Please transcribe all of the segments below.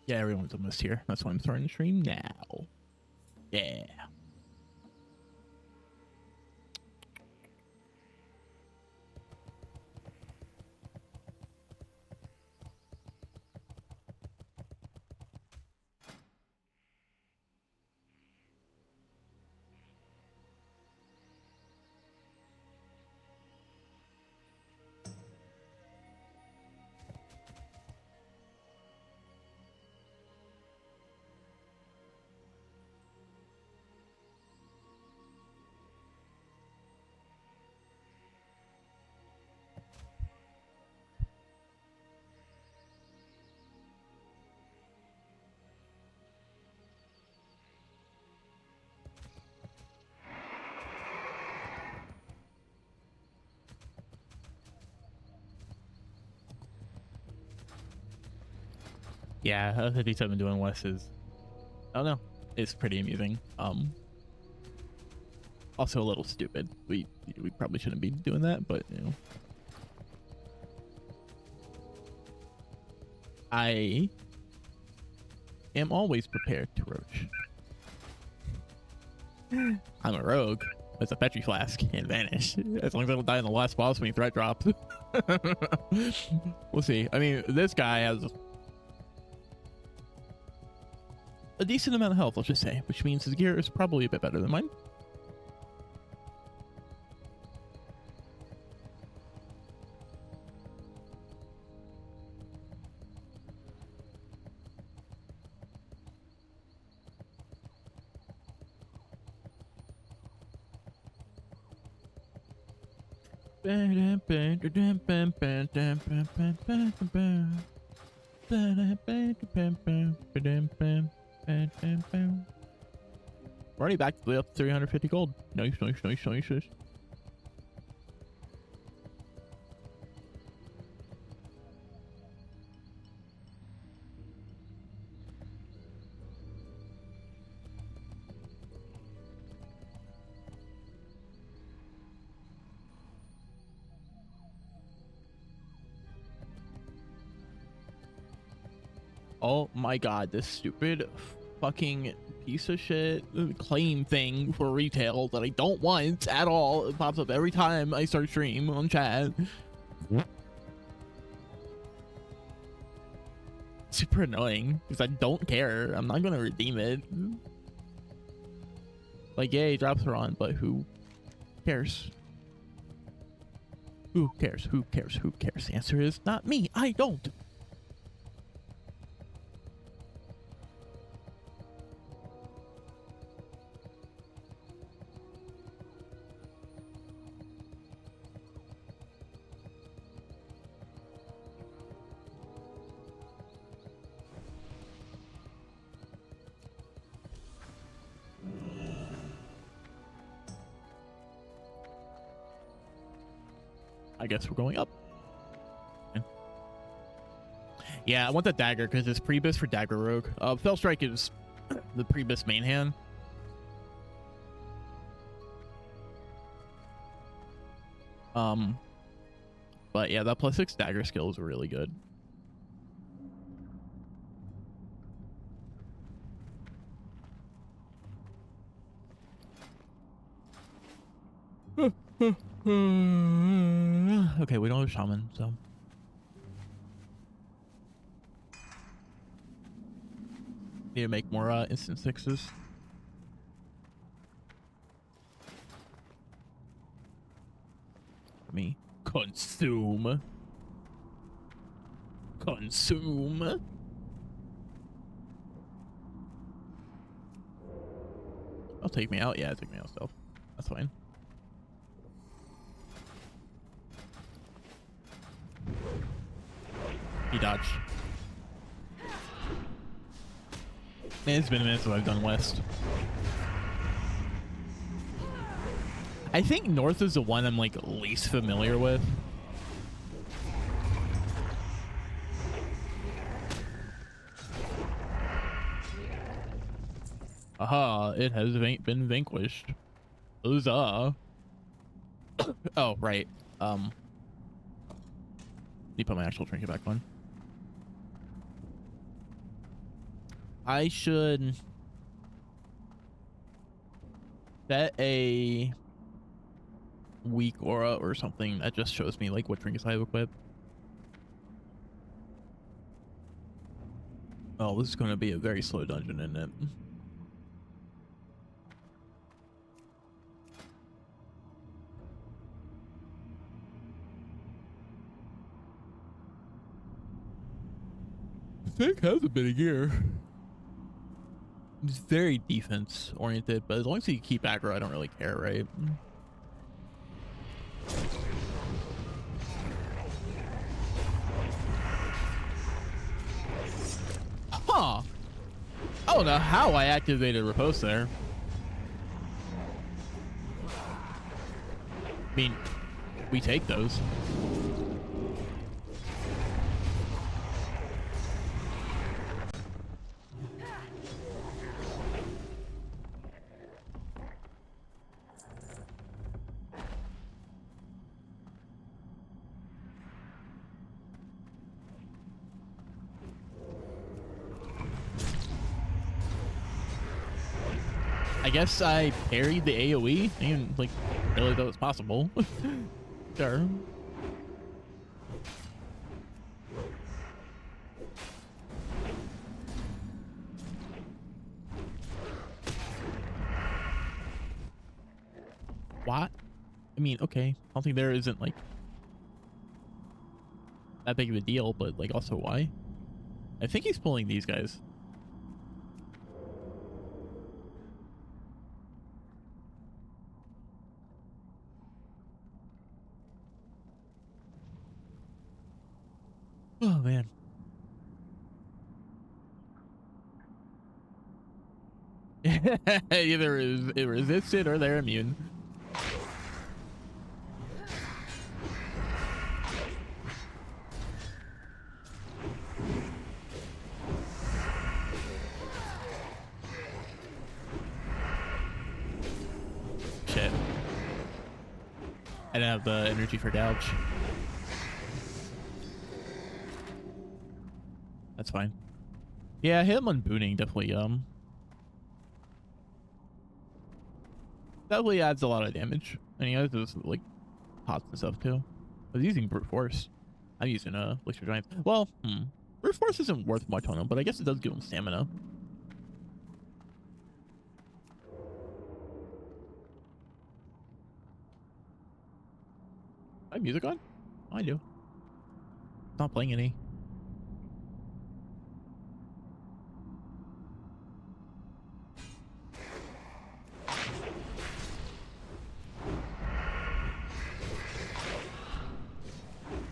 Yeah, everyone's almost here. That's why I'm starting the stream now. Yeah. Yeah, 57 doing West is, I don't know, it's pretty amusing. Also a little stupid. We probably shouldn't be doing that, but you know, I am always prepared to roach. I'm a rogue with a Petri flask and vanish. As long as I don't die in the last boss when he threat drops. We'll see. I mean, this guy has a decent amount of health, let's just say, which means his gear is probably a bit better than mine. We're already back to up 350 gold. Nice. Oh my god, this stupid fucking piece of shit claim thing for retail that I don't want at all. It pops up every time I start stream on chat. Super annoying because I don't care. I'm not gonna redeem it. Like, yay, drops are on, but who cares? Who cares? Who cares? Who cares? The answer is not me. I don't. I guess we're going up. Yeah, I want that dagger because it's pre-bis for dagger rogue. Fell strike is the pre-bis main hand. But yeah, that +6 dagger skill is really good. Okay, we don't have shaman, so need to make more instant sixes. Let me consume. I'll take me out. Yeah, take me out stealth. That's fine. He dodged. Man, it's been a minute since I've done west. I think north is the one I'm like least familiar with. Aha, it has been vanquished. Huzzah. Oh, right. Need to put my actual trinket back on. I should set a weak aura or something that just shows me like what trinkets I have equipped. Oh, this is going to be a very slow dungeon, isn't it? I think has a bit of gear. It's very defense oriented, but as long as you keep aggro, I don't really care, right? Huh. I don't know how I activated riposte there. I mean, we take those. I guess I parried the AoE. I didn't like really thought it was possible. Sure. What? I mean, okay. I don't think there isn't like that big of a deal, but like also why? I think he's pulling these guys. Oh man. Either it resisted or they're immune. Shit. I didn't have the energy for gouge. That's fine. Yeah, him on booning definitely definitely adds a lot of damage. And he has those like pots and stuff too. I was using brute force. I'm using elixir giants. Well, brute force isn't worth much on him, but I guess it does give him stamina. I have music on? Oh, I do. It's not playing any.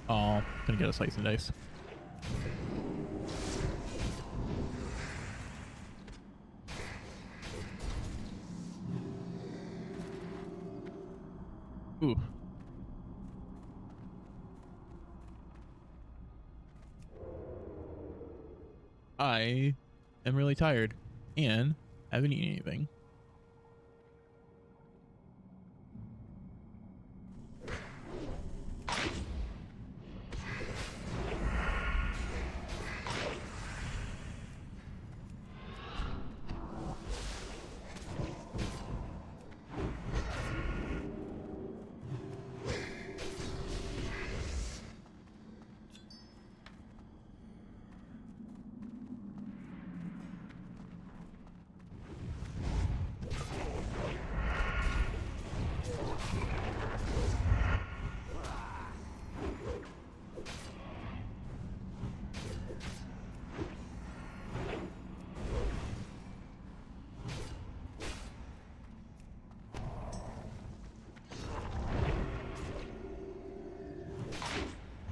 Oh, gonna get a slice and dice. Ooh. I am really tired and haven't eaten anything.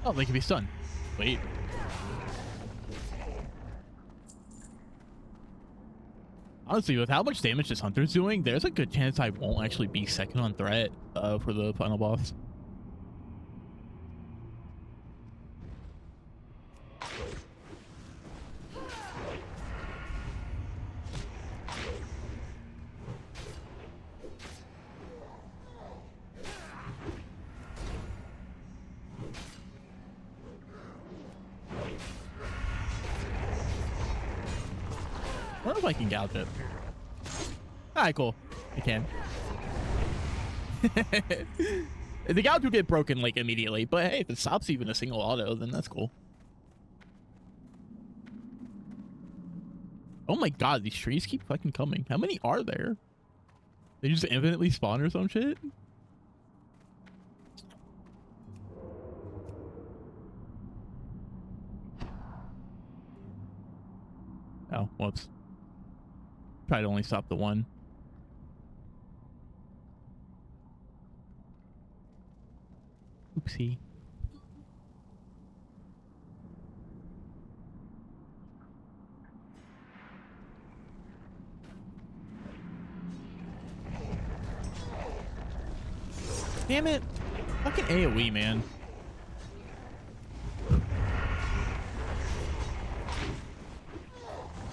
Oh, they can be stunned. Wait. Honestly, with how much damage this Hunter's doing, there's a good chance I won't actually be second on threat for the final boss. wonder if I can gouge it. Alright, cool. I can. The gouge will get broken like immediately, but hey, if it stops even a single auto, then that's cool. Oh my god, these trees keep fucking coming. How many are there? They just infinitely spawn or some shit? Oh, whoops. Try to only stop the one. Oopsie. Damn it. Fucking AoE, man.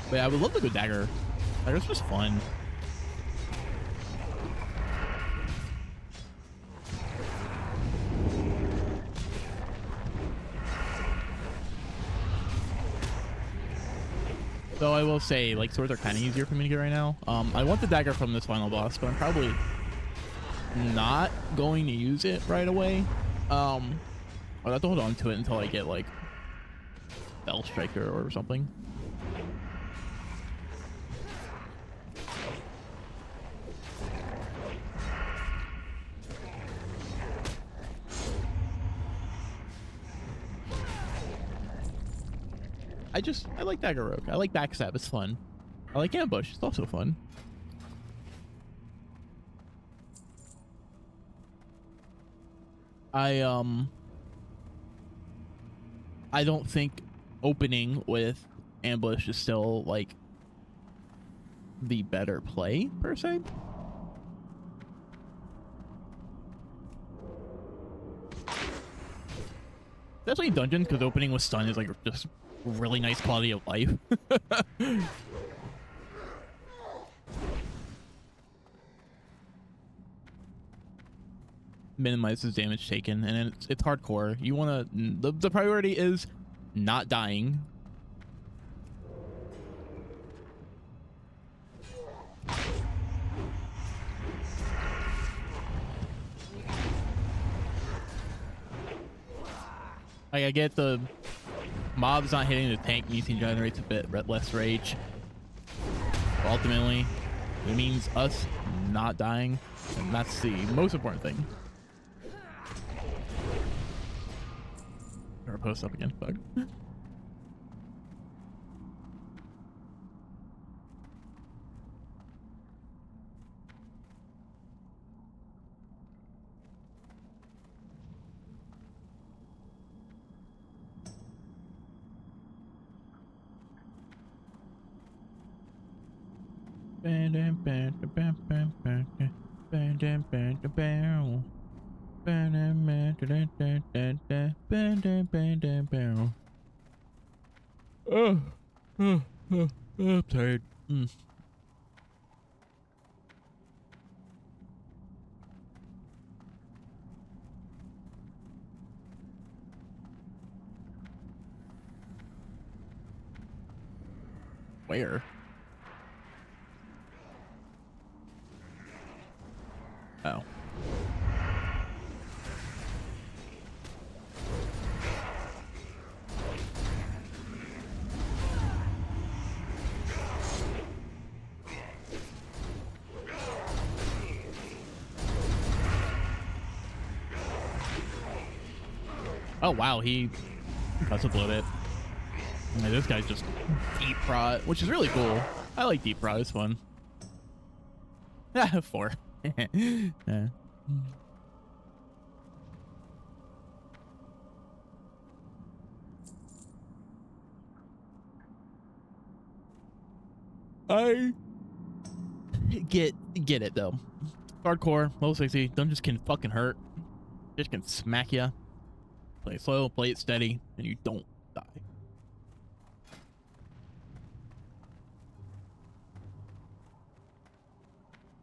But yeah, I would love to go dagger. Dagger's just fun. Though I will say, like, swords are kind of easier for me to get right now. I want the dagger from this final boss, but I'm probably not going to use it right away. I'll have to hold on to it until I get, like, Bell Striker or something. I like Dagger Rogue. I like Backstab. It's fun. I like Ambush. It's also fun. I don't think opening with Ambush is still like the better play per se. Especially in dungeons, because opening with stun is like just really nice quality of life. Minimizes damage taken, and it's hardcore. You want to the priority is not dying. Like, I get the mobs not hitting the tank means he generates a bit less rage. But ultimately, it means us not dying, and that's the most important thing. Or post up again, fuck. I'm tired. Where? Oh. Oh wow, he must have blown it. Yeah, this guy's just deep prot, which is really cool. I like deep prot, it's fun. 4. Yeah. I get it though. Hardcore, level 60, dungeons can fucking hurt. Just can smack ya. Play it slow, play it steady, and you don't die.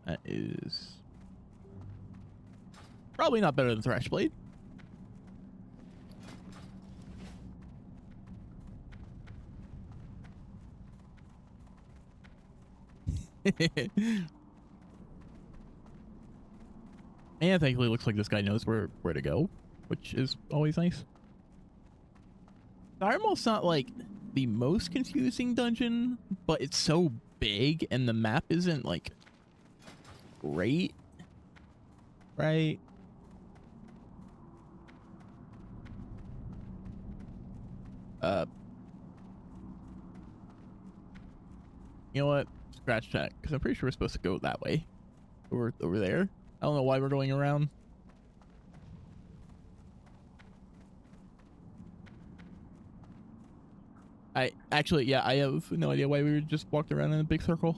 That is probably not better than Thrash Blade. And thankfully, it looks like this guy knows where to go, which is always nice. Darmal's not like the most confusing dungeon, but it's so big and the map isn't like great, right? You know what? Scratch that, because I'm pretty sure we're supposed to go that way. Over there. I don't know why we're going around. I actually, yeah, I have no idea why we just walked around in a big circle.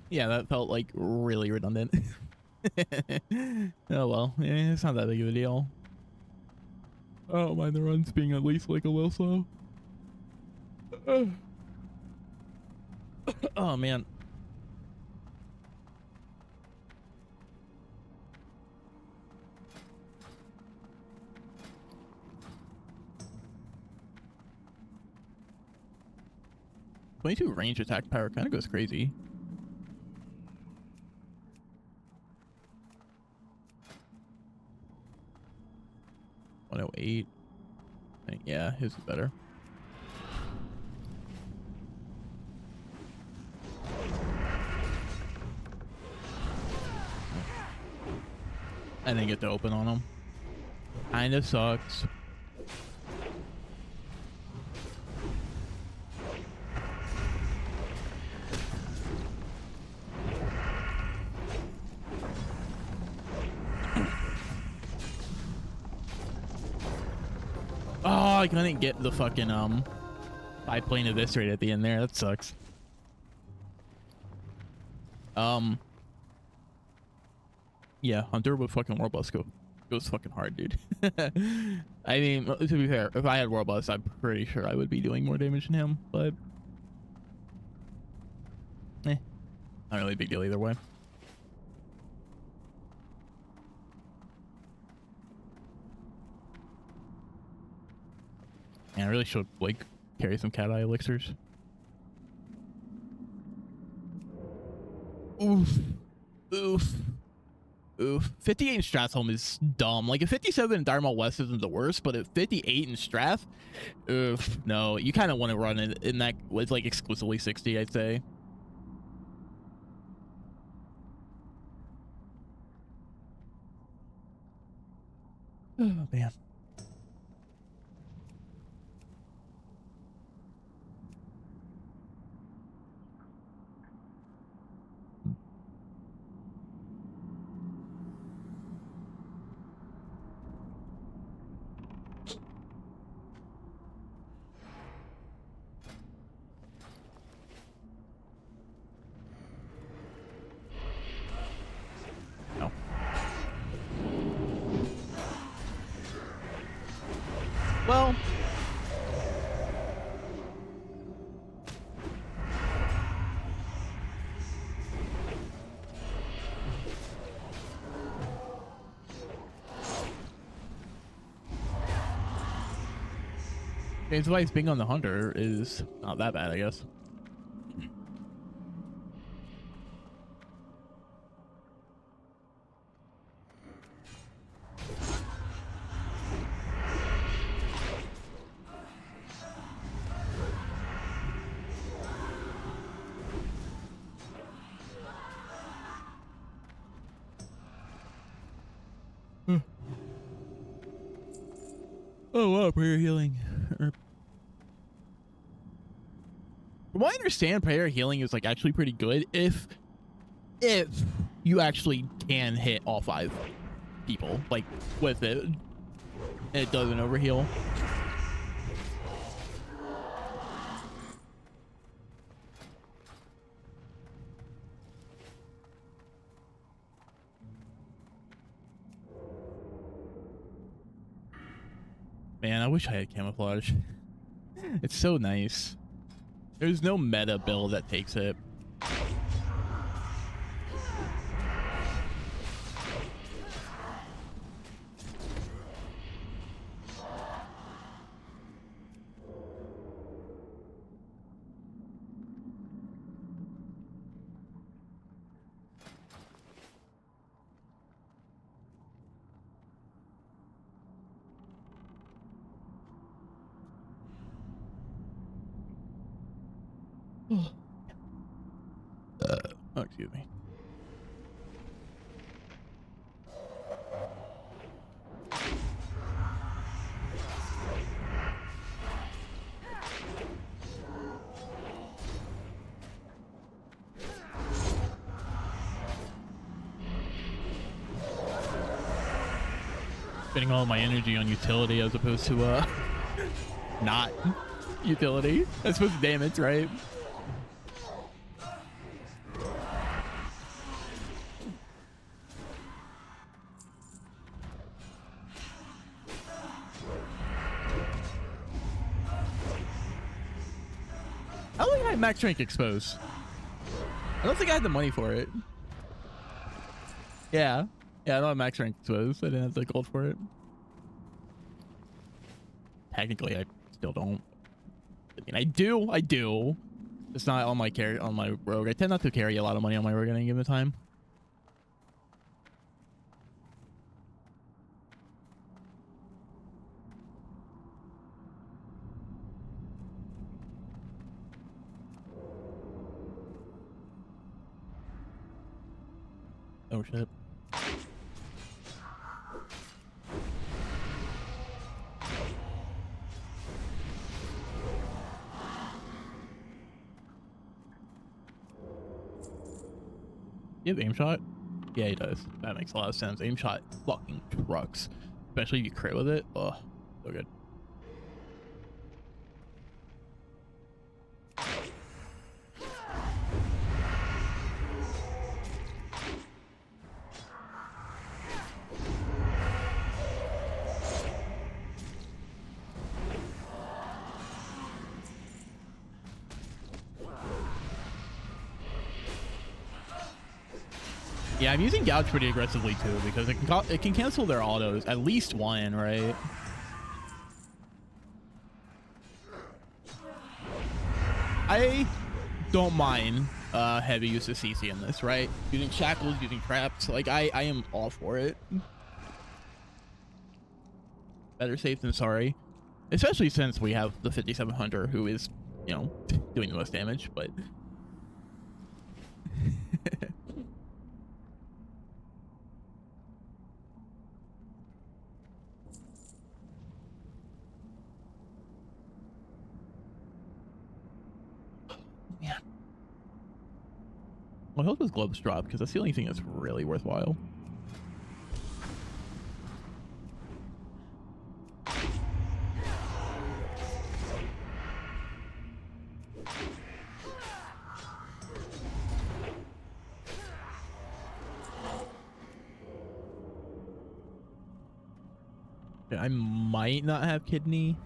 Yeah, that felt like really redundant. Oh well, yeah, it's not that big of a deal. I don't mind the runs being at least like a little slow. Oh man. .22 range attack power kind of goes crazy. .108. Yeah, his is better. I didn't get to open on him. Kinda sucks. Oh, I couldn't get the fucking biplane eviscerate at the end there. That sucks. Yeah, Hunter with fucking Warboss goes fucking hard, dude. I mean, to be fair, if I had Warboss, I'm pretty sure I would be doing more damage than him, but not really a big deal either way. And I really should like carry some cat eye elixirs. Oof. Oof. Oof. 58 in Stratholme is dumb. Like, a 57 in Darmal West isn't the worst, but at 58 in Strath, oof, no. You kind of want to run it in that with, like, exclusively 60, I'd say. Oh, man. Well, James White's being on the Hunter is not that bad, I guess. Oh wow, prayer healing. From what I understand, prayer healing is like actually pretty good if you actually can hit all 5 people like with it. And it doesn't overheal. Man, I wish I had camouflage. It's so nice. There's no meta build that takes it. Oh, excuse me. Spending all my energy on utility as opposed to not utility. That's supposed to damage, right? I don't think I had max rank exposed. I don't think I had the money for it. Yeah. Yeah, I don't have max rank exposed. I didn't have the gold for it. Technically, I still don't. I mean, I do. It's not on my rogue. I tend not to carry a lot of money on my rogue at any given time. Oh shit. You have aim shot? Yeah, he does. That makes a lot of sense. Aim shot fucking trucks. Especially if you crit with it. Oh, so good. Yeah, I'm using Gouge pretty aggressively too because it can cancel their autos, at least one, right? I don't mind heavy use of CC in this, right? Using shackles, using traps, like I am all for it. Better safe than sorry, especially since we have the 5700 who is, you know, doing the most damage, but yeah. Well, I hope those gloves drop because that's the only thing that's really worthwhile. I might not have kidney.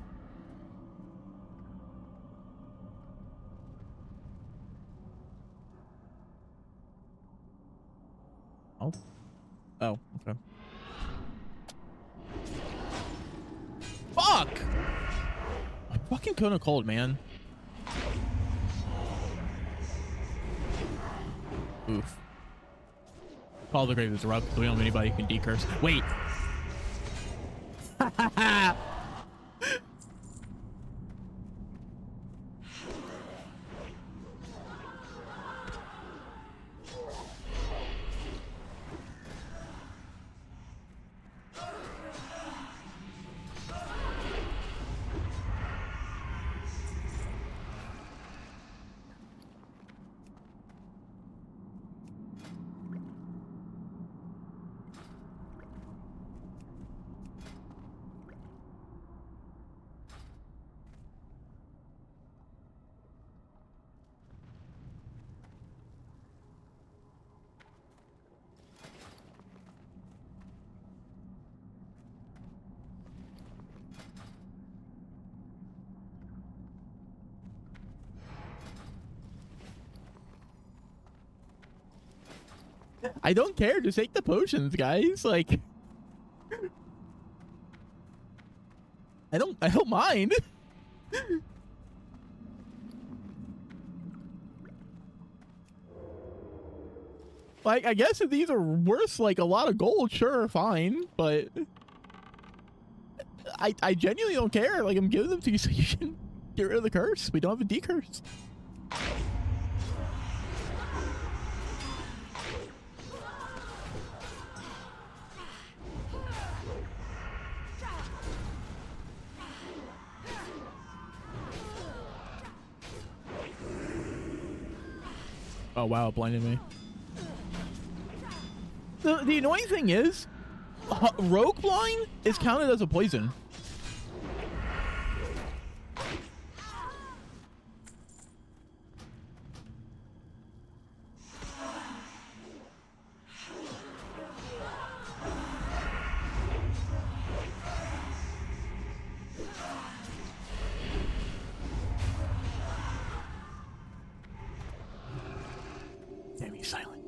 Oh. Oh, okay. Fuck! I'm fucking kinda cold, man. Oof. Call the grave is erupt, so we don't have anybody who can decurse. Wait! I don't care. Just take the potions, guys. Like, I don't mind. Like, I guess if these are worth like a lot of gold, sure, fine. But I genuinely don't care. Like, I'm giving them to you so you can get rid of the curse. We don't have a decurse. Oh wow, it blinded me. The annoying thing is, rogue blind is counted as a poison. Damn, he's silent.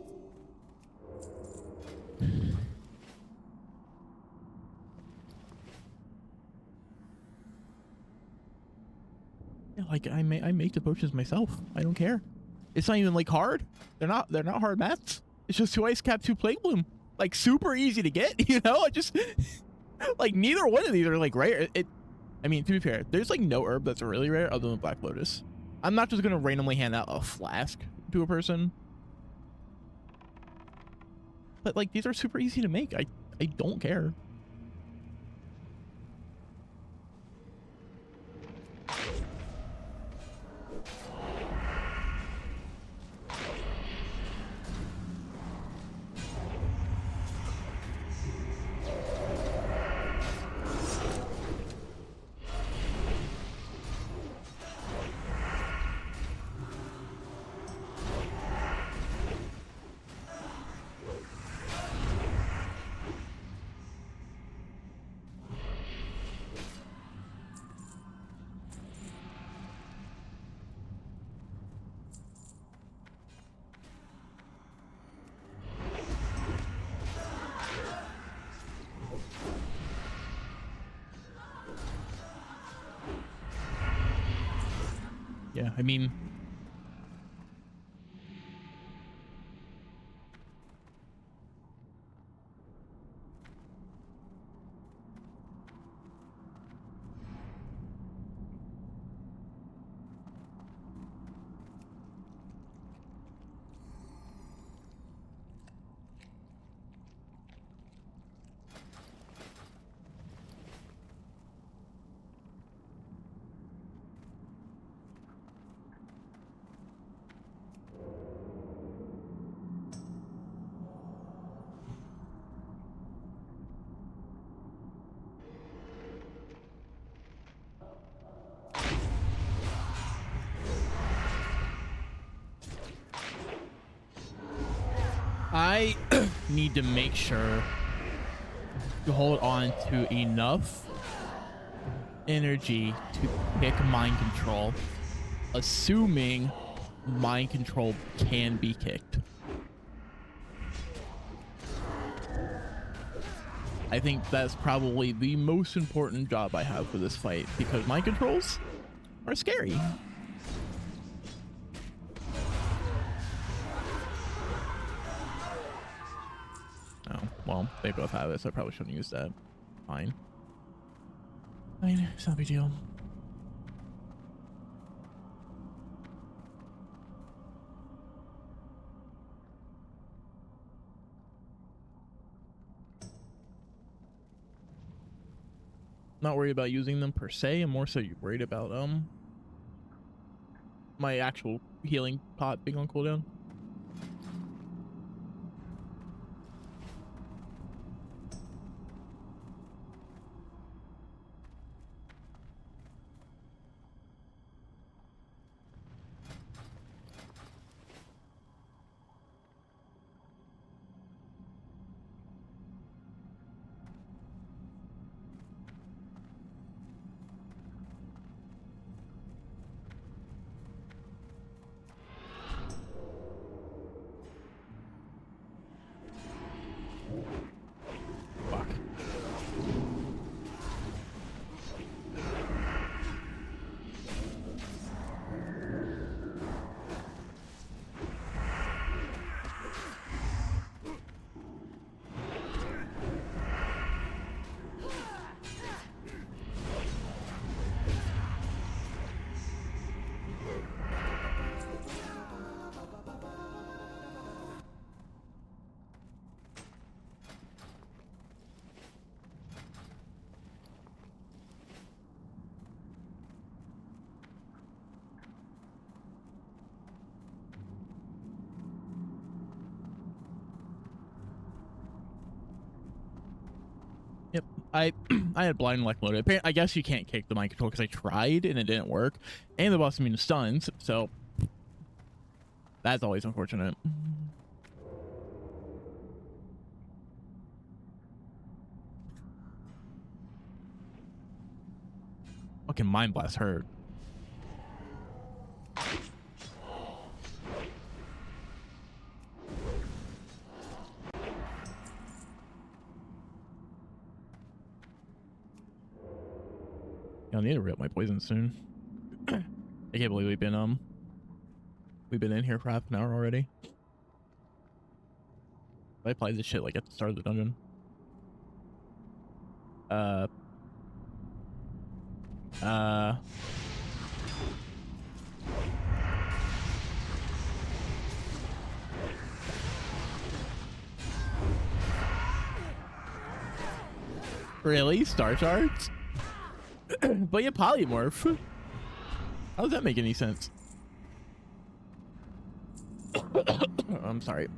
Yeah, like I make the potions myself. I don't care. It's not even like hard. They're not hard mats. It's just 2 ice cap, 2 plague bloom. Like super easy to get, you know? I just like neither one of these are like rare. I mean, to be fair, there's like no herb that's really rare other than Black Lotus. I'm not just gonna randomly hand out a flask to a person. But like these are super easy to make. I don't care. Yeah, I mean, I need to make sure to hold on to enough energy to pick mind control, assuming mind control can be kicked. I think that's probably the most important job I have for this fight, because mind controls are scary. Oh, well, they both have it, so I probably shouldn't use that. Fine. Fine, it's not a big deal. Not worried about using them per se. I'm more so worried about my actual healing pot being on cooldown. Yep. I I had blind luck loaded. I guess you can't kick the mind control because I tried and it didn't work. And the boss is immune to stuns, so that's always unfortunate. Fucking Mind Blast hurt. I need to rip my poison soon. I can't believe we've been in here for half an hour already. I applied this shit like at the start of the dungeon. Really? Star Shards? But you polymorph. How does that make any sense? I'm sorry.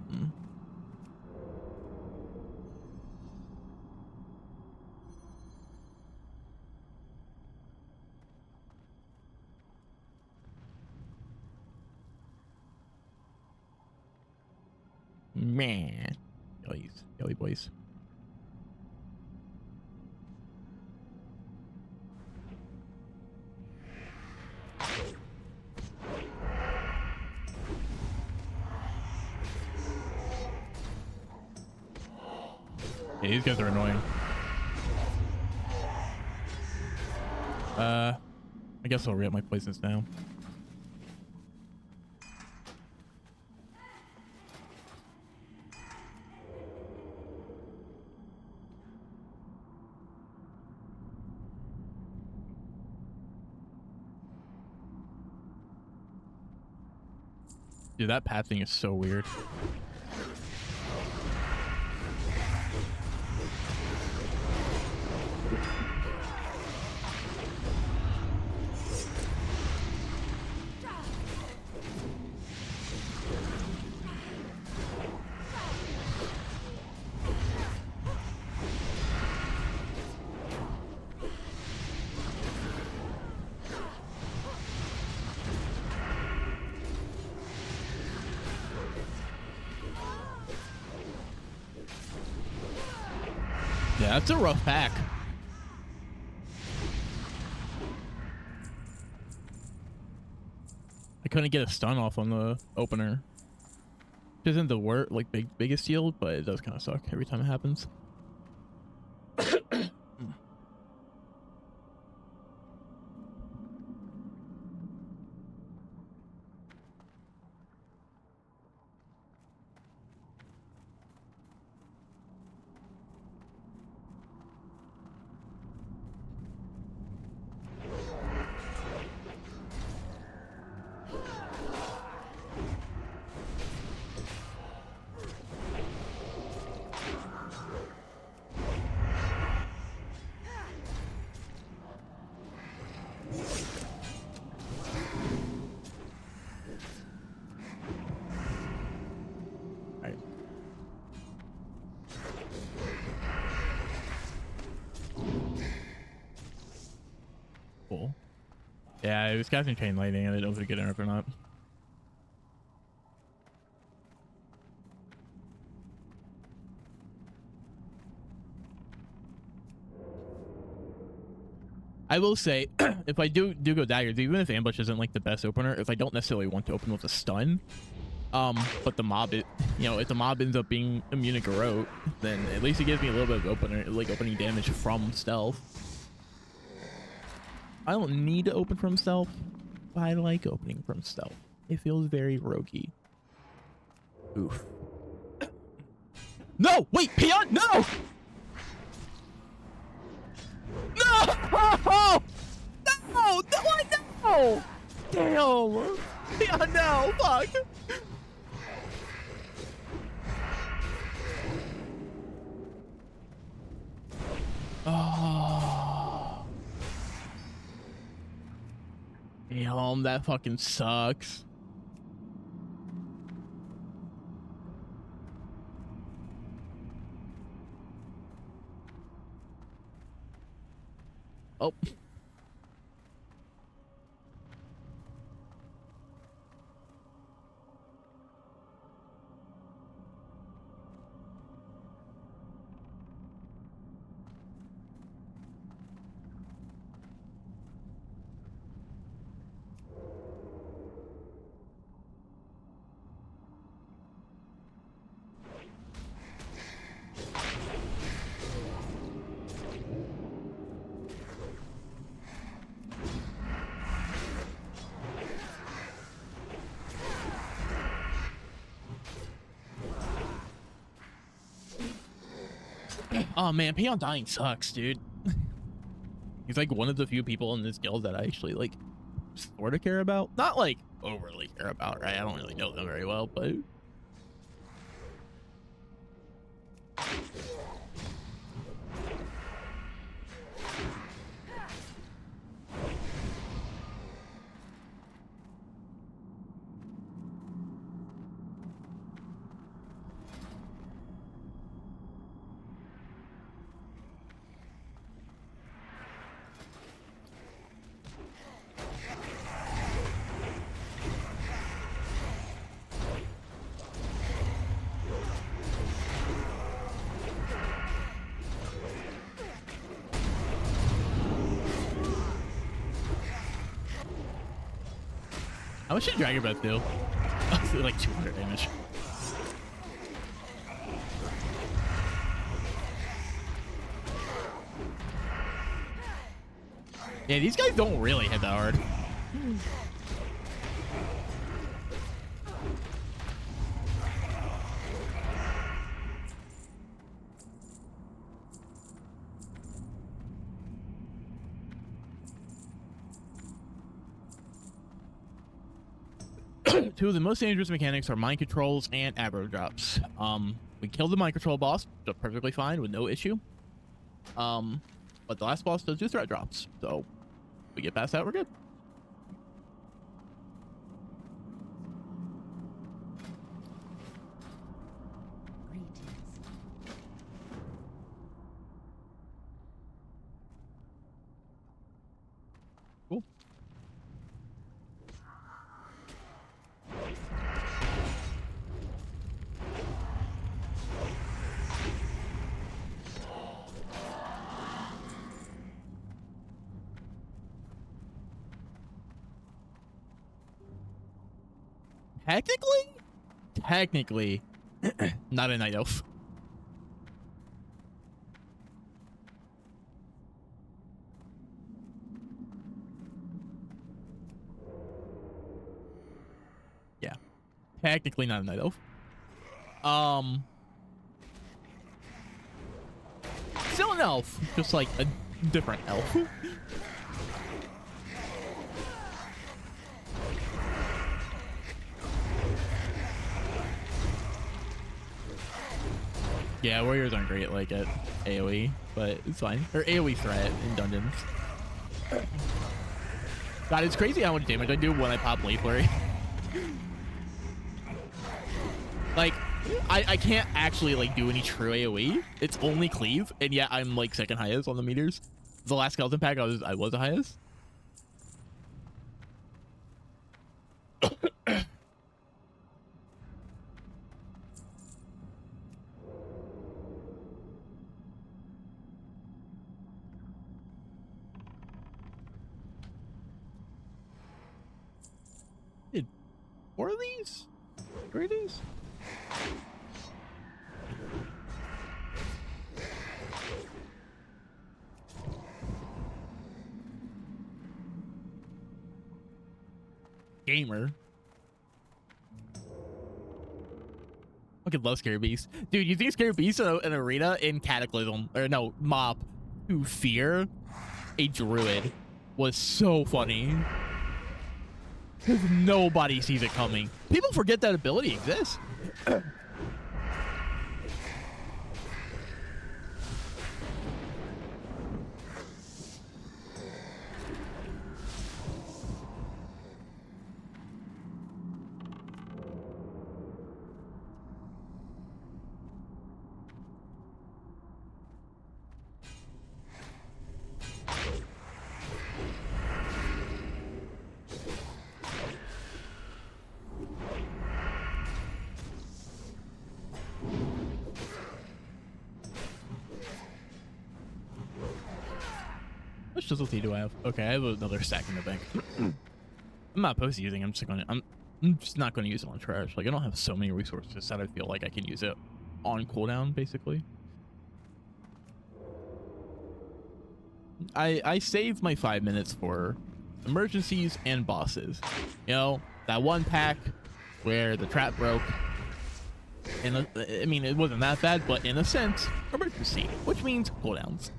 Man. Yelly boys. Yeah, these guys are annoying. I guess I'll re-up my poisons now. Dude, that path thing is so weird. Yeah, that's a rough pack. I couldn't get a stun off on the opener. Which isn't the worst, like biggest deal, but it does kind of suck every time it happens. Cool. Yeah, it was casting chain lightning. I didn't know if it was good enough or not. I will say, if I do go daggers, even if ambush isn't like the best opener, if I don't necessarily want to open with a stun, but the mob, if the mob ends up being immune to garrote, then at least it gives me a little bit of opening damage from stealth. I don't need to open from stealth, but I like opening from stealth. It feels very roguey. Oof. No! Wait, peon! No! No! No! No! I know! Damn! Peon, no! Fuck! Oh. Damn, that fucking sucks. Oh. Oh man, Peon dying sucks, dude. He's like one of the few people in this guild that I actually like sort of care about. Not like overly care about, right? I don't really know them very well, but how much did Dragon Breath do? Like 200 damage. Yeah, these guys don't really hit that hard. Two of the most dangerous mechanics are mind controls and aggro drops. We killed the mind control boss perfectly fine with no issue. But the last boss does do threat drops, so if we get past that, we're good. Cool. Technically, not a night elf. Yeah, technically not a night elf. Still an elf, just like a different elf. Yeah, warriors aren't great like at AoE, but it's fine. Or AoE threat in dungeons. God, it's crazy how much damage I do when I pop Blade Flurry. Like, I can't actually like do any true AoE. It's only cleave, and yet I'm like second highest on the meters. The last skeleton pack I was the highest. Did 4 of these? 3 of these? Gamer. Fucking love Scary Beast. Dude, you think Scary Beast in an arena in Cataclysm, or no, Mop, to fear a druid was so funny. Because nobody sees it coming. People forget that ability exists. Which difficulty do I have? Okay, I have another stack in the bank. I'm not opposed to using it. I'm just not gonna use it on trash. Like I don't have so many resources that I feel like I can use it on cooldown, basically. I save my 5 minutes for emergencies and bosses. You know, that one pack where the trap broke. And I mean, it wasn't that bad, but in a sense, emergency, which means cooldowns.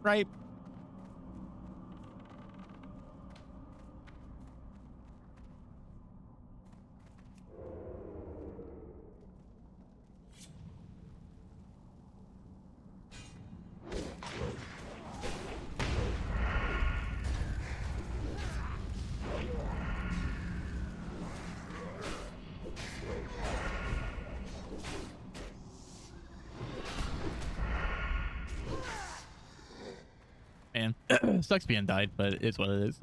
Right? Man, sucks being died, but it's what it is.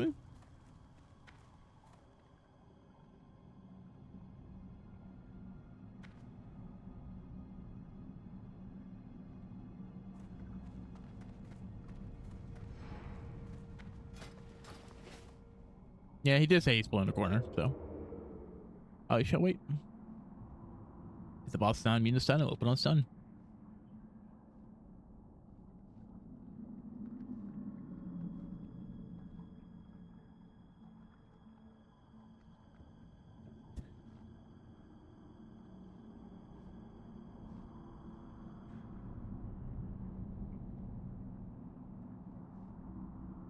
Yeah, he did say he's pulling the corner, so. Oh, you should wait. If the boss is not immune to stun, it'll open on stun.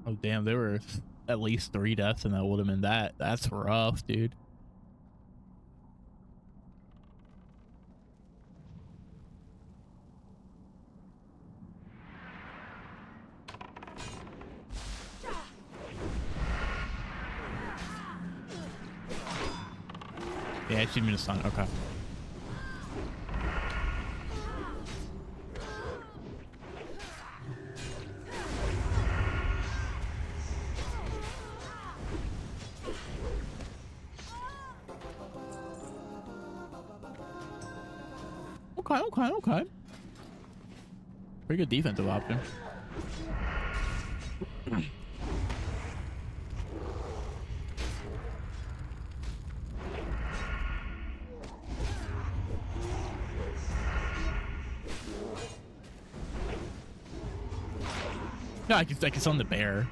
Oh, damn, there were at least 3 deaths, and that would have been that. That's rough, dude. Yeah, she'd been a stun. Okay. Okay. Pretty good defensive option. No, I can summon the bear.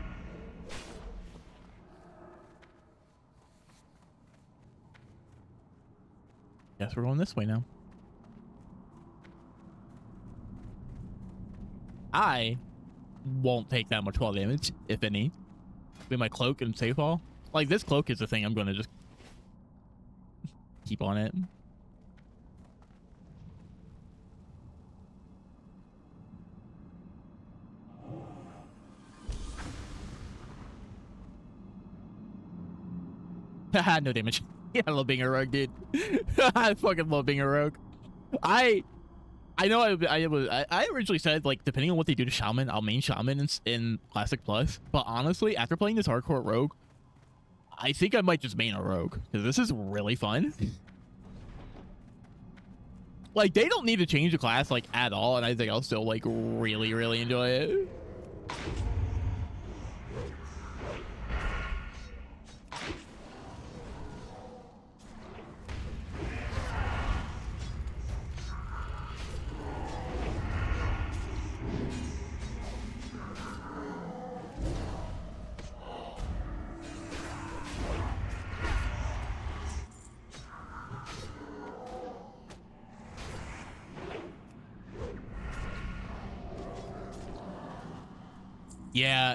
Guess we're going this way now. I won't take that much fall damage, if any. With my cloak and safe fall. Like, this cloak is the thing I'm going to just keep on it. Haha, no damage. Yeah, I love being a rogue, dude. I fucking love being a rogue. I know I originally said, like, depending on what they do to Shaman, I'll main Shaman in Classic Plus. But honestly, after playing this hardcore rogue, I think I might just main a rogue. Because this is really fun. Like, they don't need to change the class, like, at all. And I think I'll still, like, really, really enjoy it.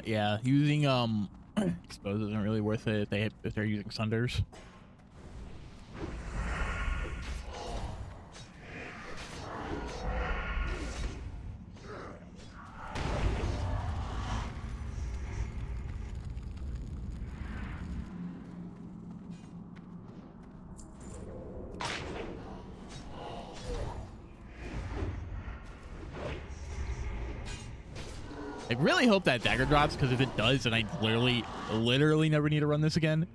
Yeah. Using expose isn't really worth it if they're using Sunders. I really hope that dagger drops, because if it does, then I literally never need to run this again.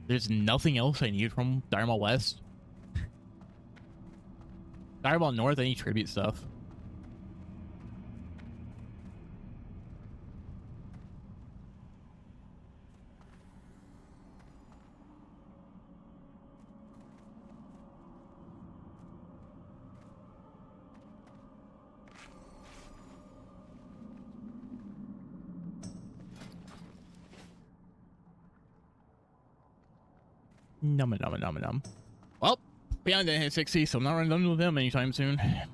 There's nothing else I need from Dire Maul West. Dire Maul North, I need tribute stuff. Num num num num. Well, beyond the 60, so I'm not running done with them anytime soon. I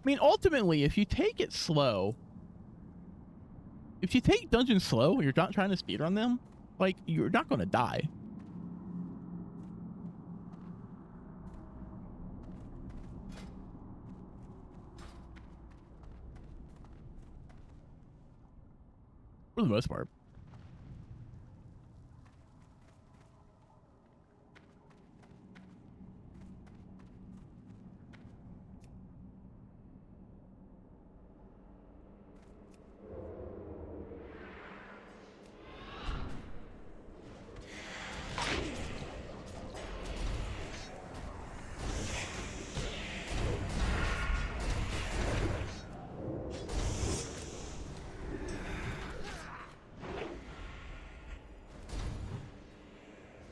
mean, ultimately, if you take it slow, if you take dungeons slow, you're not trying to speedrun them, like, you're not going to die. For the most part.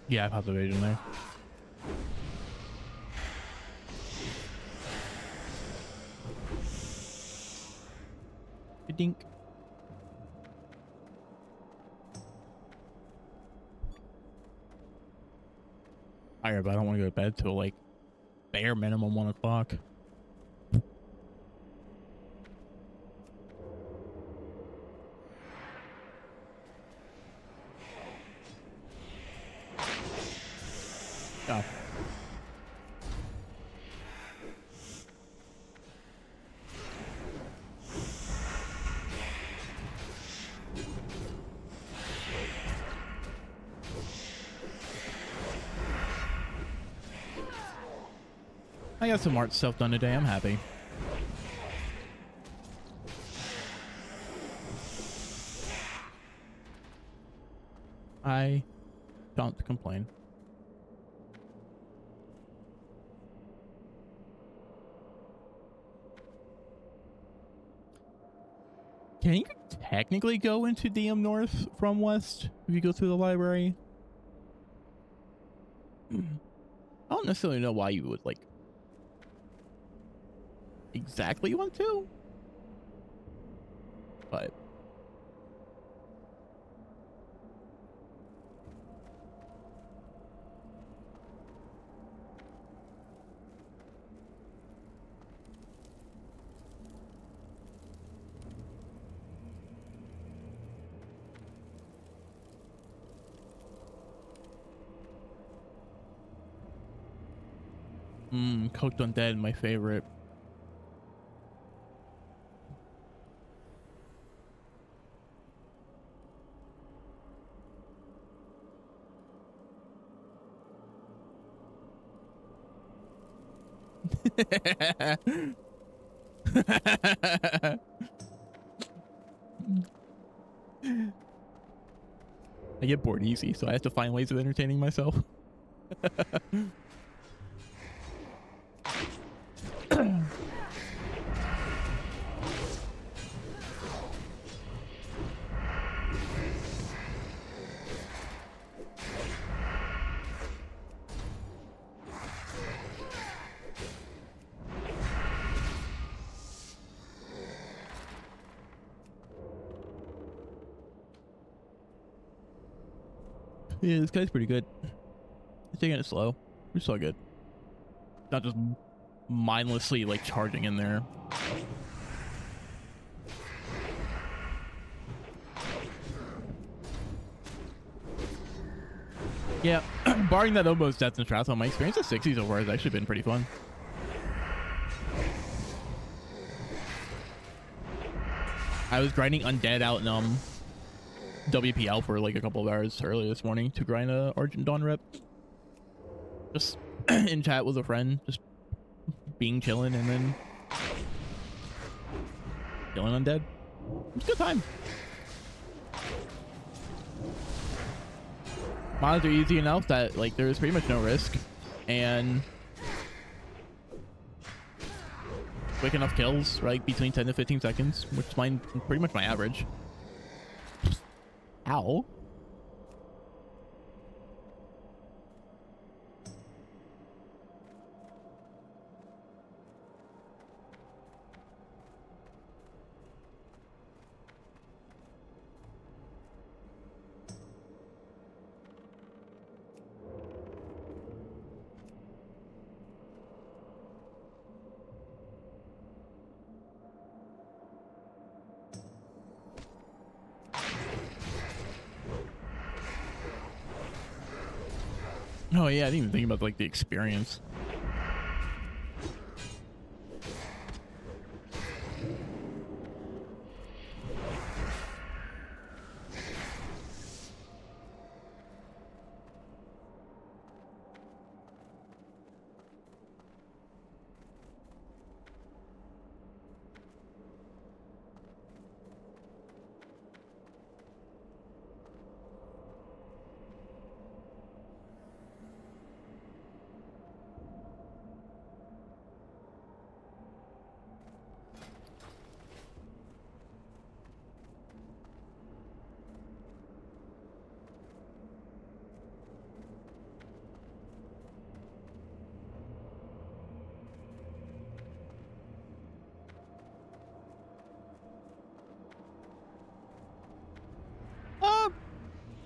Yeah, I popped evasion there. Dink. Tired, but I don't want to go to bed till like bare minimum 1 o'clock. Oh. I got some art stuff done today. I'm happy. I don't complain. Can you technically go into DM North from West if you go through the library? I don't necessarily know why you would like exactly want to, but Cooked Undead, my favorite. I get bored easy, so I have to find ways of entertaining myself. Yeah, this guy's pretty good. He's taking it slow. We're so good. Not just mindlessly like charging in there. Yeah, barring that almost death and Strathmore, my experience of 60s so far has actually been pretty fun. I was grinding Undead out in WPL for like a couple of hours earlier this morning to grind a Argent Dawn rep. Just in chat with a friend, just being chilling and then killing Undead. It's a good time. Mods are easy enough that like there is pretty much no risk and quick enough kills, right? Between 10 to 15 seconds, which is mine, pretty much my average. Ow. Oh yeah, I didn't even think about like the experience.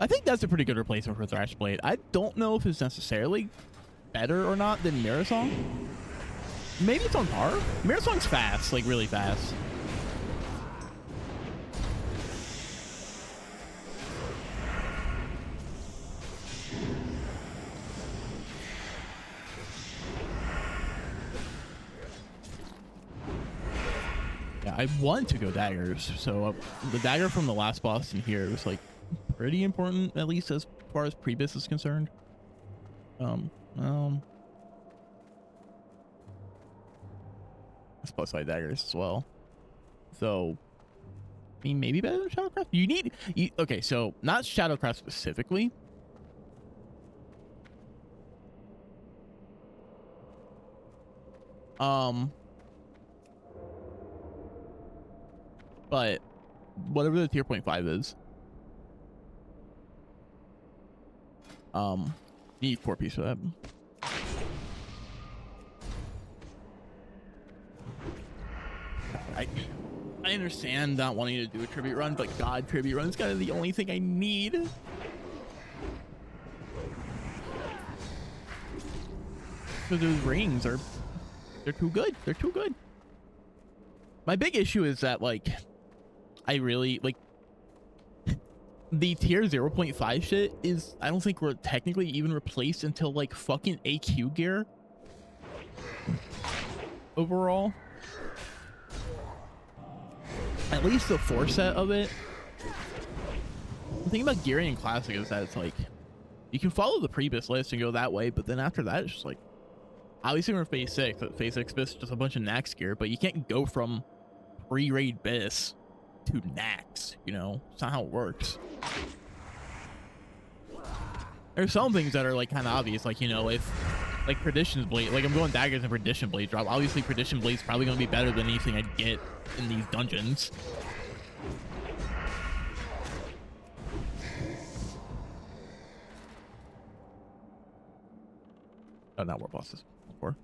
I think that's a pretty good replacement for Thrash Blade. I don't know if it's necessarily better or not than Mirror Song. Maybe it's on par. Mirror Song's fast, like really fast. Yeah, I want to go daggers. So the dagger from the last boss in here was like pretty important, at least as far as Priebus is concerned. That's plus side daggers as well. So, I mean, maybe better than Shadowcraft. Okay, so not Shadowcraft specifically. But whatever the tier 0.5 is, you need 4 pieces for that. I understand not wanting to do a tribute run, but God, tribute run's kind of the only thing I need. Because those rings they're too good. They're too good. My big issue is that, like, I really, like, the tier 0.5 shit is, I don't think we're technically even replaced until, like, fucking AQ gear. Overall. At least the 4 set of it. The thing about gearing in Classic is that it's like, you can follow the Priebus list and go that way, but then after that, it's just like, obviously we're in Phase 6, but Phase 6 Bis is just a bunch of Nax gear, but you can't go from pre-raid Bis to Nax, you know? It's not how it works. There's some things that are like kind of obvious, like, you know, if like Perdition's Blade, like I'm going daggers and Perdition Blade drop. Obviously Perdition Blade's probably going to be better than anything I'd get in these dungeons. Oh, not more bosses. More.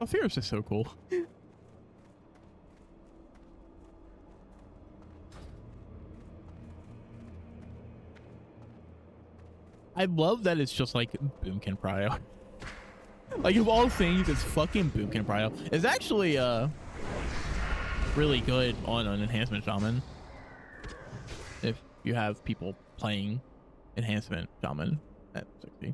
Oh, Fear's just so cool. I love that it's just like Boomkin Prio. Like, of all things, it's fucking Boomkin Prio. It's actually really good on an Enhancement Shaman. If you have people playing Enhancement Shaman at 60.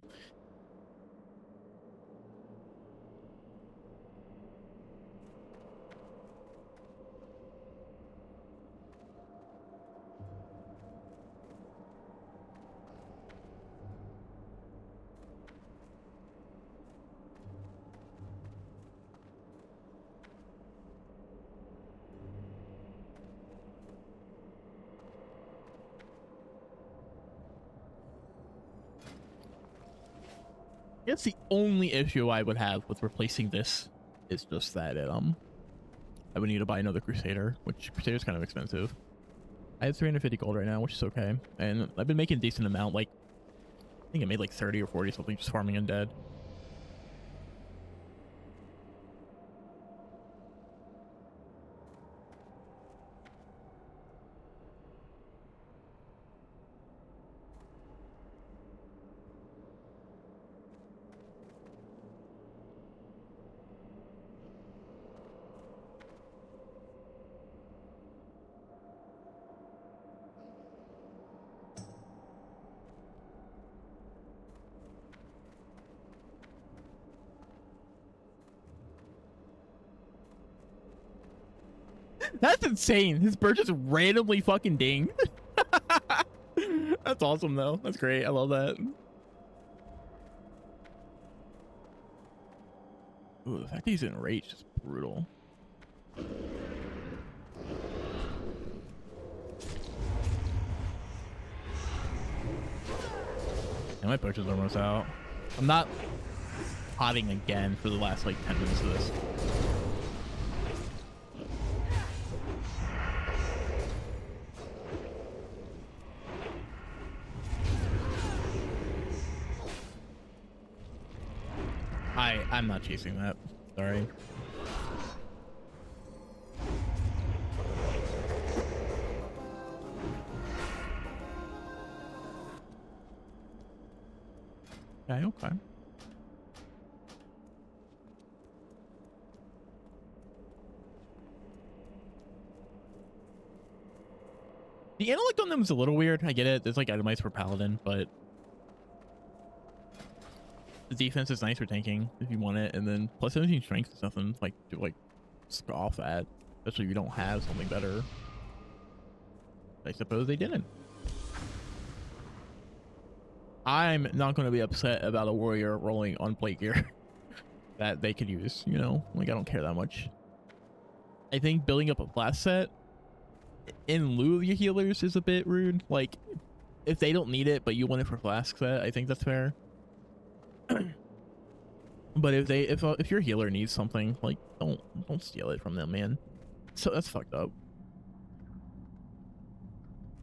I guess the only issue I would have with replacing this is just that I would need to buy another Crusader, which Crusader's kind of expensive. I have 350 gold right now, which is okay. And I've been making a decent amount, like, I think I made like 30 or 40 something just farming undead. That's insane. His bird just randomly fucking dinged. That's awesome, though. That's great. I love that. Ooh, the fact that he's enraged is brutal. And my push is almost out. I'm not potting again for the last like 10 minutes of this. I'm not chasing that. Sorry. Okay, okay. The intellect on them is a little weird. I get it. There's like itemized for paladin, but the defense is nice for tanking if you want it, and then plus 17 strength is nothing like to like scoff at, especially if you don't have something better. I suppose they didn't. I'm not going to be upset about a warrior rolling on plate gear that they could use, you know? Like, I don't care that much. I think building up a blast set in lieu of your healers is a bit rude. Like, if they don't need it, but you want it for flask set, I think that's fair. But if your healer needs something, like, don't steal it from them, man. So that's fucked up.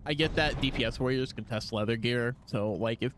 I get that DPS warriors can test leather gear, so like if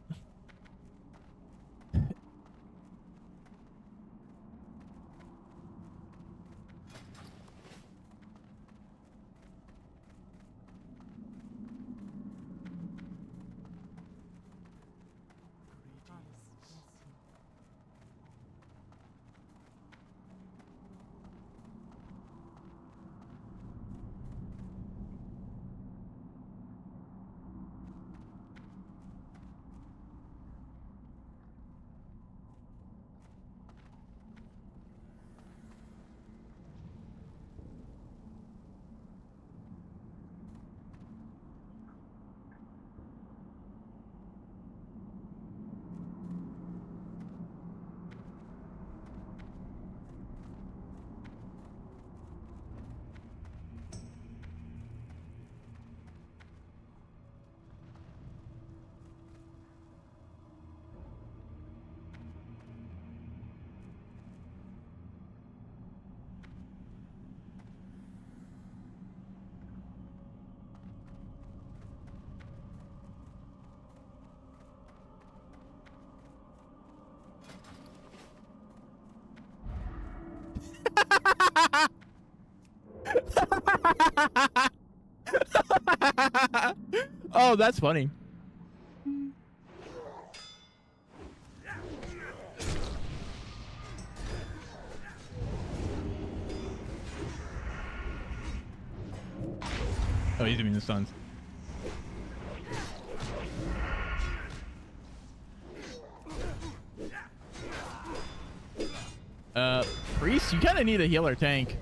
oh, that's funny. Oh, he's doing the stuns. Priest, you kind of need a healer tank.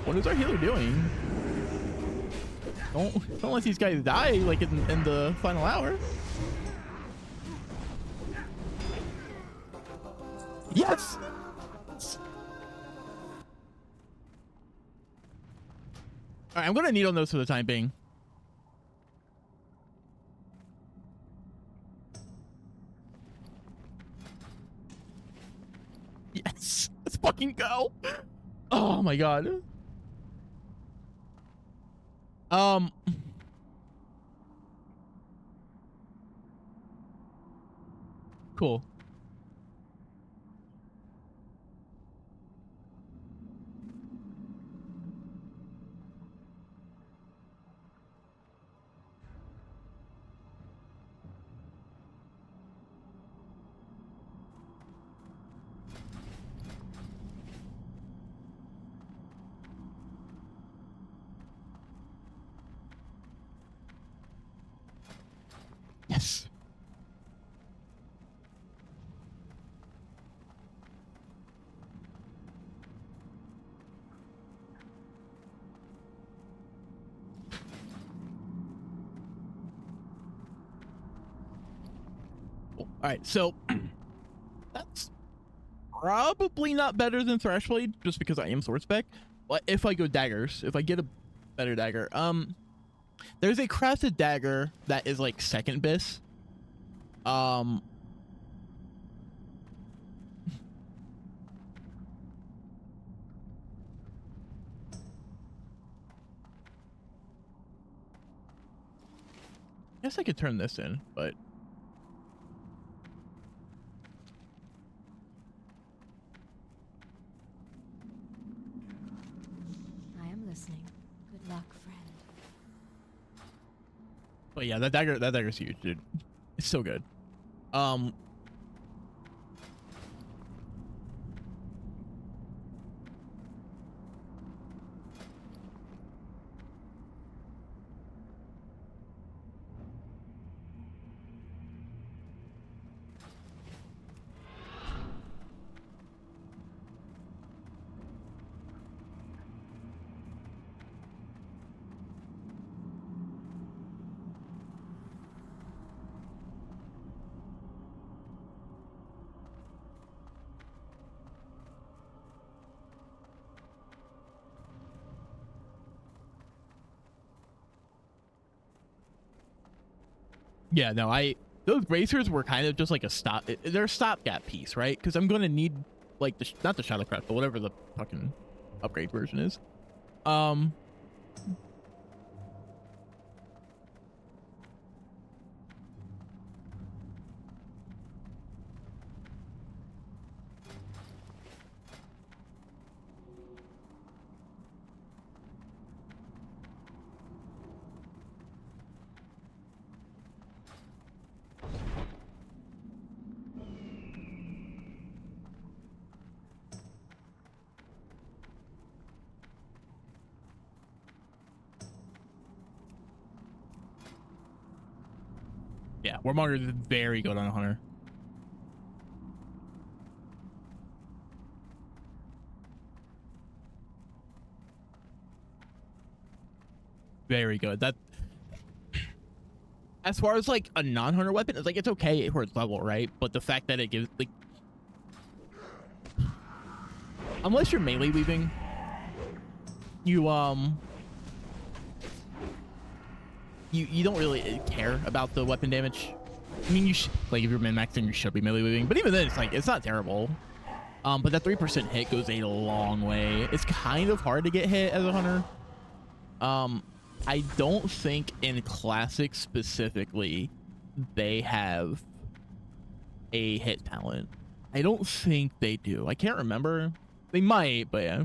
What is our healer doing? Don't let these guys die like in the final hour. Yes. All right, I'm gonna needle nose for the time being. Yes, let's fucking go. Oh my god. Cool. Yes. Cool. All right, so that's probably not better than Thrashblade, just because I am sword spec. But if I go daggers, if I get a better dagger, there's a crafted dagger that is like second bis. I guess I could turn this in, but I am listening. Good luck, friend. but yeah, that dagger's huge, dude. It's so good. Yeah, no, those bracers were kind of just like a they're a stopgap piece, right? Because I'm gonna need like not the Shadowcraft, but whatever the fucking upgrade version is. Yeah, Warmonger is very good on a hunter. Very good. That, as far as like a non-hunter weapon, it's like it's okay for its level, right? But the fact that it gives like, unless you're melee weaving, you you don't really care about the weapon damage. I mean, you like if you're min-maxing, you should be melee weaving, but even then, it's like it's not terrible. But that 3% hit goes a long way. It's kind of hard to get hit as a hunter. I don't think in Classic specifically they have a hit talent. I don't think they do. I can't remember. They might, but yeah.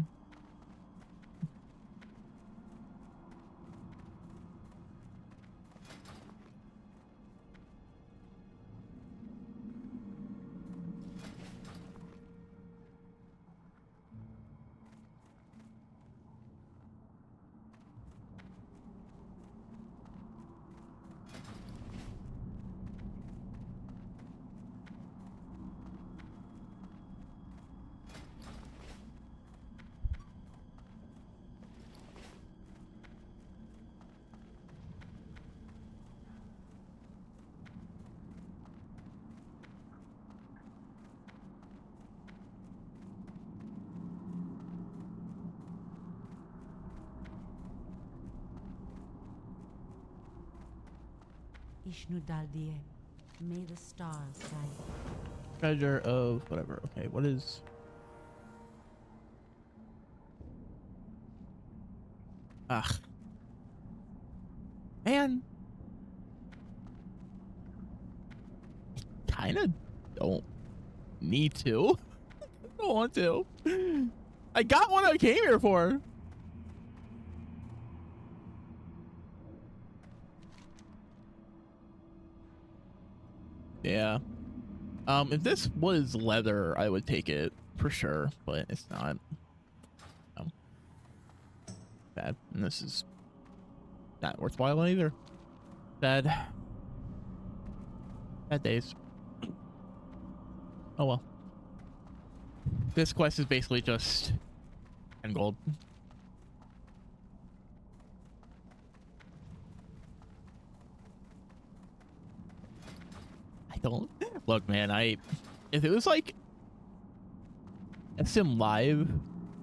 Ishnudaldie, may the stars guide. Treasure of whatever. Okay, what is Ugh. Man. Kind of don't need to. Don't want to. I got what I came here for. Yeah. If this was leather, I would take it for sure, but it's not. No. Bad. And this is not worthwhile either. Bad. Bad days. Oh well. This quest is basically just 10 gold. I don't look, man. If it was like SM Live,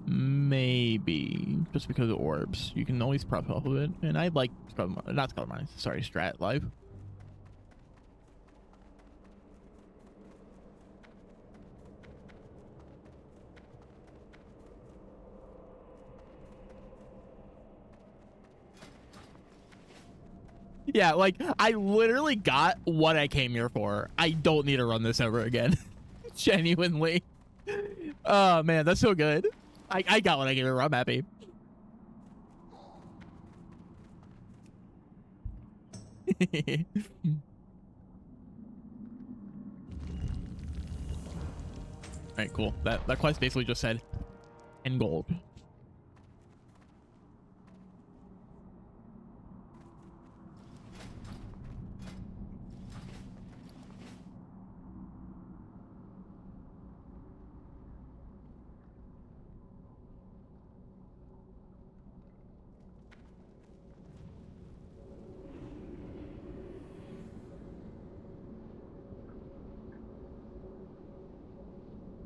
maybe just because of orbs, you can always prop off of it. And I'd like not Scrub Mines, sorry, Strat Live. Yeah, like, I literally got what I came here for. I don't need to run this ever again. Genuinely. Oh, man, that's so good. I got what I came here for. I'm happy. Alright, cool. That quest basically just said 10 gold.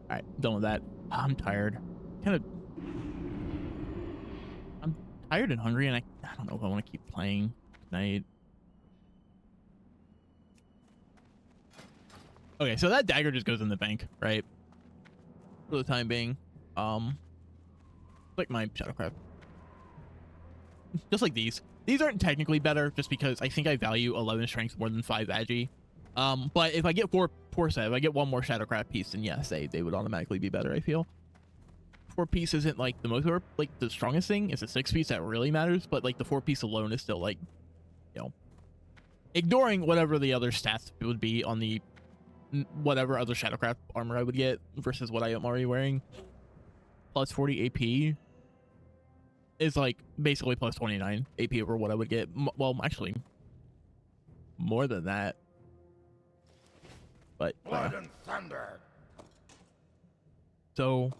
All right, done with that. I'm tired. I'm tired and hungry, and I don't know if I want to keep playing tonight. Okay, so that dagger just goes in the bank, right? For the time being. Like my Shadowcraft. Just like these. These aren't technically better, just because I think I value 11 strength more than 5 agi. But if I get four set, if I get one more Shadowcraft piece, then yes, they would automatically be better, I feel. 4 piece isn't like the most, like the strongest thing. It's a 6 piece that really matters, but like the 4 piece alone is still like, you know, ignoring whatever the other stats would be on the whatever other Shadowcraft armor I would get versus what I am already wearing. Plus 40 AP is like basically plus 29 AP over what I would get. Well, actually, more than that. But Blood and thunder. So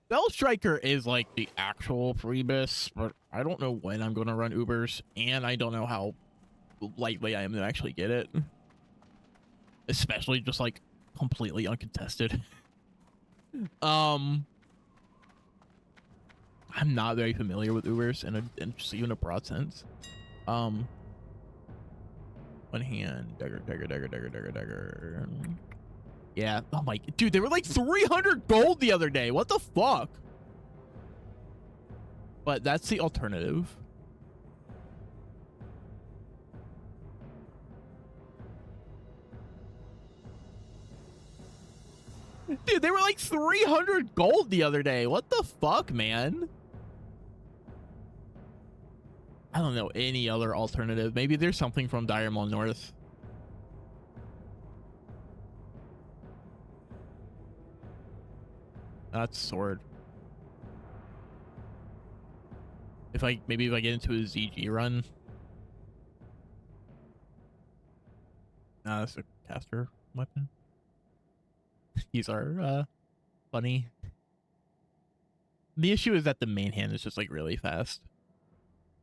Bell Striker is like the actual freebus, but I don't know when I'm going to run Ubers, and I don't know how likely I am to actually get it. Especially just like completely uncontested. I'm not very familiar with Ubers in just even a broad sense. One hand, dagger. Yeah. Oh my, dude, they were like 300 gold the other day. What the fuck? But that's the alternative. Dude, they were like 300 gold the other day. What the fuck, man? I don't know any other alternative. Maybe there's something from Dire Maul North. That's sword. Maybe if I get into a ZG run. Nah, that's a caster weapon. These are funny. The issue is that the main hand is just like really fast.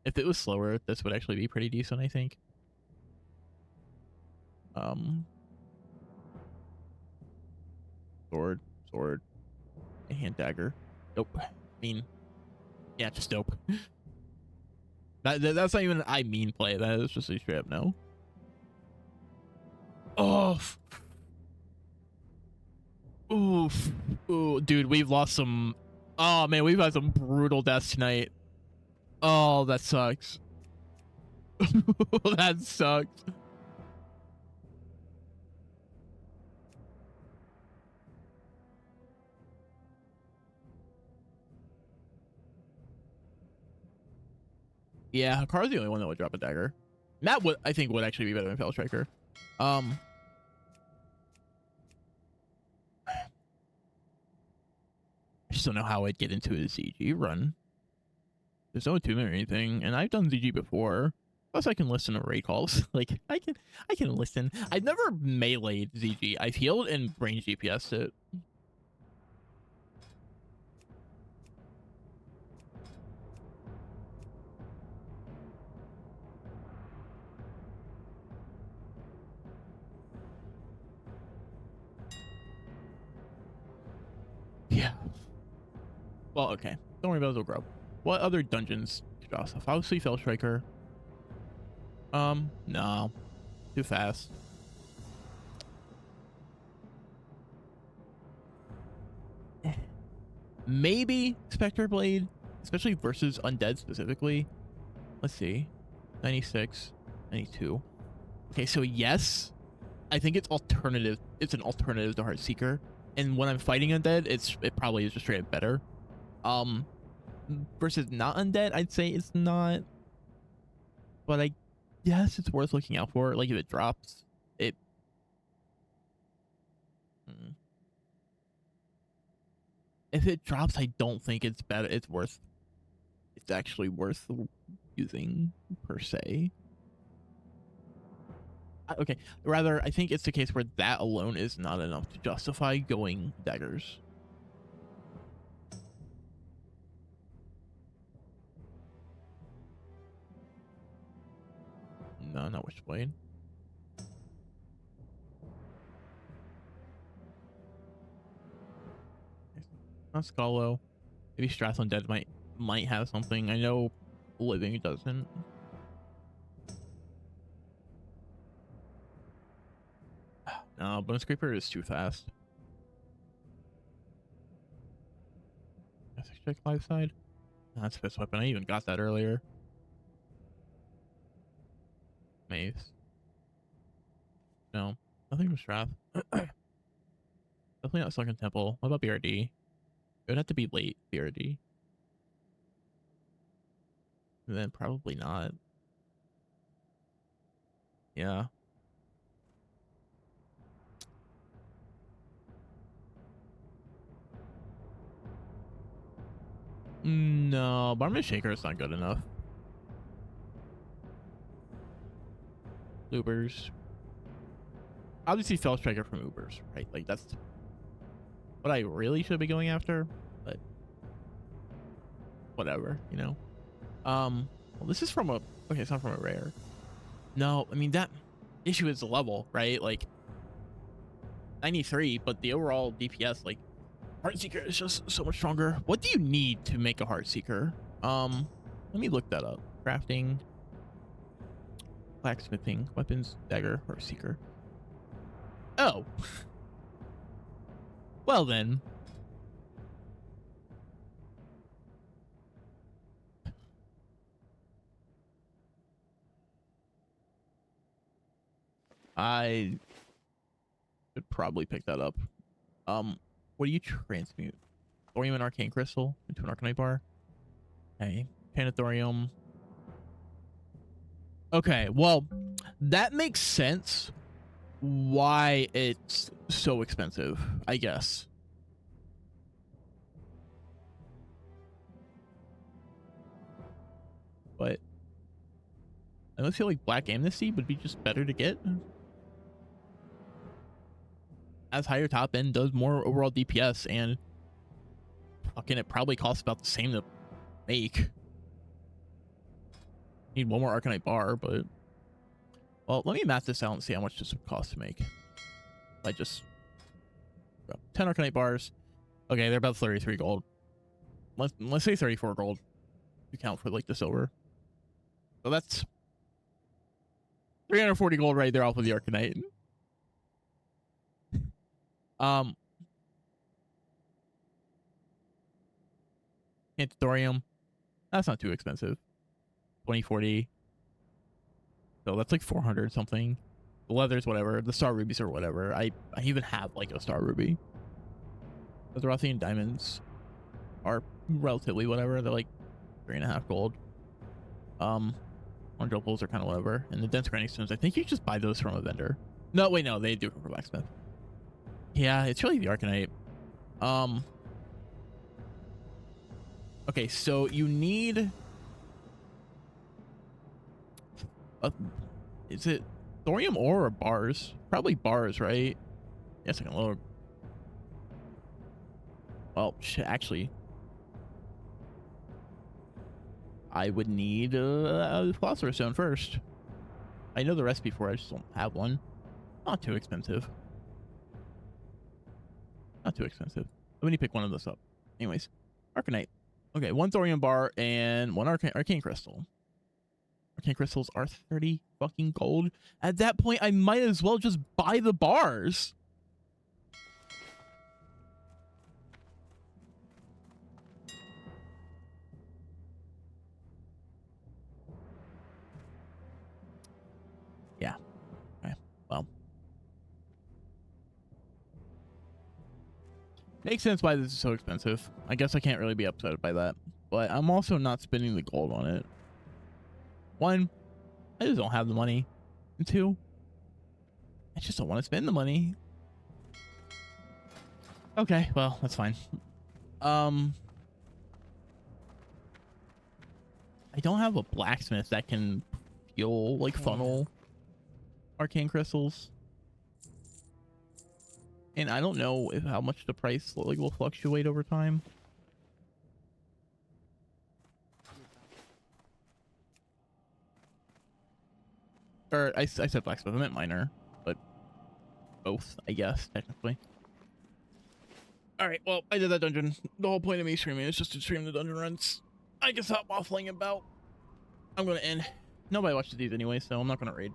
If it was slower, this would actually be pretty decent, I think. Sword, and hand dagger. Nope. I mean, yeah, just dope. That's not even an I mean play. That is just a straight up no. Oh. Oof. Ooh, dude, we've lost some. Oh man, we've had some brutal deaths tonight. Oh, that sucks. That sucks. Yeah, Hakar's the only one that would drop a dagger. That would, I think, would actually be better than Fell Striker. I just don't know how I'd get into a ZG run. There's no attunement or anything, and I've done ZG before. Plus, I can listen to raid calls. Like, I can listen. I've never meleeed ZG. I've healed and range DPS'd it. Yeah. Well, okay. Don't worry about Zogrub. What other dungeons to draw stuff? Obviously, Fell Striker. No. Too fast. Maybe Spectre Blade, especially versus Undead specifically. Let's see. 96, 92. Okay, so yes, I think it's alternative. It's an alternative to Heartseeker. And when I'm fighting Undead, it probably is just straight up better. Versus not Undead, I'd say it's not. But I guess it's worth looking out for. Like if it drops, it. If it drops, I don't think it's better. It's worth. It's actually worth using per se. Okay, rather, I think it's the case where that alone is not enough to justify going daggers. No, not Witchblade. Not Scalo. Maybe Strath Undead might have something. I know Living doesn't. No, Bone Scraper is too fast. Check live side. No, that's Fist Weapon. I even got that earlier. Mace. No, nothing from Strath. Definitely not Sunken Temple. What about BRD? It would have to be late BRD. And then probably not. Yeah. No, Barman Shaker is not good enough. Ubers. Obviously, Fell Striker from Ubers, right? Like, that's what I really should be going after, but whatever, you know? Well, this is from a... Okay, it's not from a rare. No, I mean, that issue is the level, right? Like, 93, but the overall DPS, like, Heartseeker is just so much stronger. What do you need to make a Heartseeker? Let me look that up. Crafting, blacksmithing, weapons, dagger, Heartseeker. Oh. Well then. I should probably pick that up. What do you transmute? Thorium and Arcane Crystal into an Arcanite bar? Okay. Panathorium. Okay, well, that makes sense why it's so expensive, I guess. But I don't feel like Black Amnesty would be just better to get. As higher top end, does more overall DPS, and fucking it probably costs about the same to make. Need one more Arcanite bar, but... Well, let me math this out and see how much this would cost to make. I just... 10 Arcanite bars. Okay, they're about 33 gold. Let's say 34 gold. You count for, like, the silver. So that's... 340 gold right there off of the Arcanite. Antitorium. That's not too expensive. 2040. So that's like 400 something. The leathers, whatever. The star rubies or whatever. I even have like a star ruby. The Rothian diamonds are relatively whatever. They're like 3.5 gold. Orange opals are kind of whatever. And the dense grinding stones, I think you just buy those from a vendor. No, wait, no, they do come from blacksmith. Yeah, it's really the Arcanite. Okay, so you need is it thorium ore or bars? Probably bars, right? Yes, I can lower. Well, shit, actually, I would need a philosopher's stone first. I know the recipe for it, I just don't have one. Not too expensive. Not too expensive. Let me pick one of those up. Anyways, Arcanite. Okay, 1 thorium bar and 1 arcane crystal. Arcane crystals are 30 fucking gold. At that point, I might as well just buy the bars. Yeah. Okay. Well. Makes sense why this is so expensive. I guess I can't really be upset by that. But I'm also not spending the gold on it. 1, I just don't have the money. And 2, I just don't want to spend the money. Okay, well, that's fine. I don't have a blacksmith that can fuel, like, funnel arcane crystals. And I don't know how much the price like will fluctuate over time. Or I said blacksmith, I meant miner, but both, I guess, technically. Alright, well, I did that dungeon. The whole point of me streaming is just to stream the dungeon runs. I can stop waffling about. I'm gonna end. Nobody watches these anyway, so I'm not gonna raid.